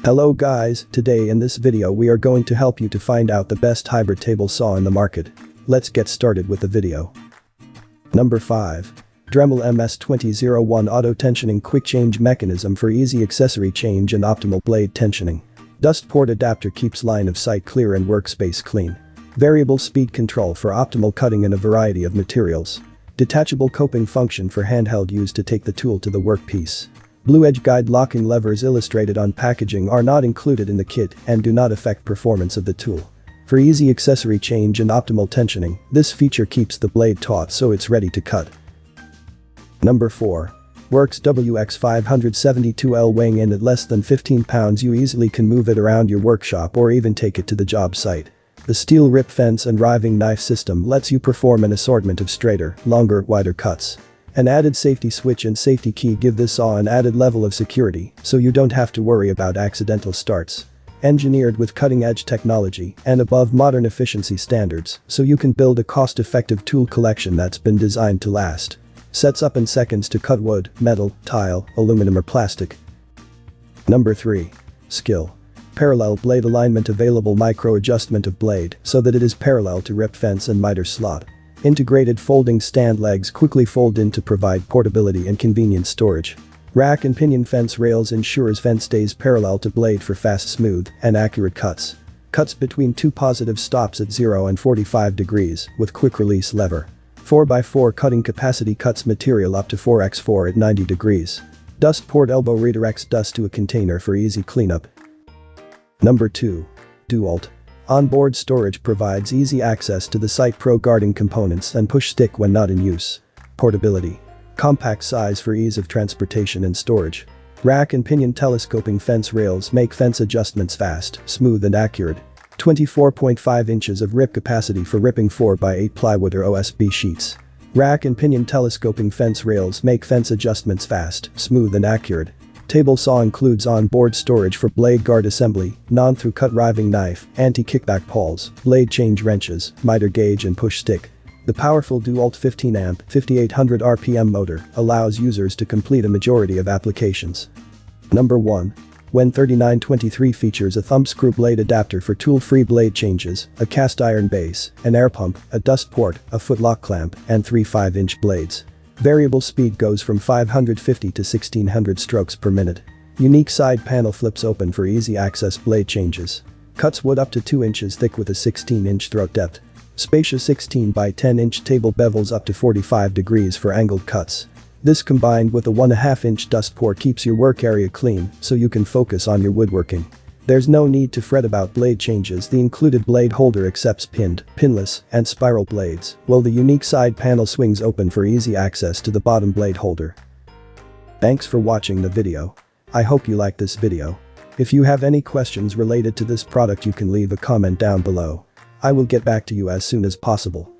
Hello guys, today in this video we are going to help you to find out the best hybrid table saw in the market. Let's get started with the video. Number 5. Dremel MS2001 Auto Tensioning Quick Change Mechanism for easy accessory change and optimal blade tensioning. Dust port adapter keeps line of sight clear and workspace clean. Variable speed control for optimal cutting in a variety of materials. Detachable coping function for handheld use to take the tool to the workpiece. Blue edge guide locking levers illustrated on packaging are not included in the kit and do not affect performance of the tool. For easy accessory change and optimal tensioning, this feature keeps the blade taut so it's ready to cut. Number 4. Worx WX572L weighing in at less than 15 pounds. You easily can move it around your workshop or even take it to the job site. The steel rip fence and riving knife system lets you perform an assortment of straighter, longer, wider cuts. An added safety switch and safety key give this saw an added level of security, so you don't have to worry about accidental starts. Engineered with cutting-edge technology and above modern efficiency standards, so you can build a cost-effective tool collection that's been designed to last. Sets up in seconds to cut wood, metal, tile, aluminum or plastic. Number 3. SKIL. Parallel blade alignment. Available micro adjustment of blade so that it is parallel to rip fence and miter slot. Integrated folding stand legs quickly fold in to provide portability and convenient storage. Rack and pinion fence rails ensures fence stays parallel to blade for fast, smooth, and accurate cuts. Cuts between two positive stops at 0 and 45 degrees with quick release lever. 4x4 cutting capacity cuts material up to 4x4 at 90 degrees. Dust port elbow redirects dust to a container for easy cleanup. Number 2. DEWALT. Onboard storage provides easy access to the site pro guarding components and push stick when not in use. Portability. Compact size for ease of transportation and storage. Rack and pinion telescoping fence rails make fence adjustments fast, smooth and accurate. 24.5 inches of rip capacity for ripping 4x8 plywood or OSB sheets. Rack and pinion telescoping fence rails make fence adjustments fast, smooth and accurate. Table saw includes on-board storage for blade guard assembly, non-through cut riving knife, anti-kickback pawls, blade change wrenches, miter gauge and push stick. The powerful DEWALT 15-amp, 5800 RPM motor allows users to complete a majority of applications. Number 1. WEN3923 features a thumb screw blade adapter for tool-free blade changes, a cast iron base, an air pump, a dust port, a footlock clamp, and 3 5-inch blades. Variable speed goes from 550 to 1600 strokes per minute. Unique side panel flips open for easy access blade changes. Cuts wood up to 2 inches thick with a 16-inch throat depth. Spacious 16 by 10-inch table bevels up to 45 degrees for angled cuts. This combined with a 1.5-inch dust port keeps your work area clean so you can focus on your woodworking. There's no need to fret about blade changes. The included blade holder accepts pinned, pinless, and spiral blades, while the unique side panel swings open for easy access to the bottom blade holder. Thanks for watching the video. I hope you liked this video. If you have any questions related to this product you can leave a comment down below. I will get back to you as soon as possible.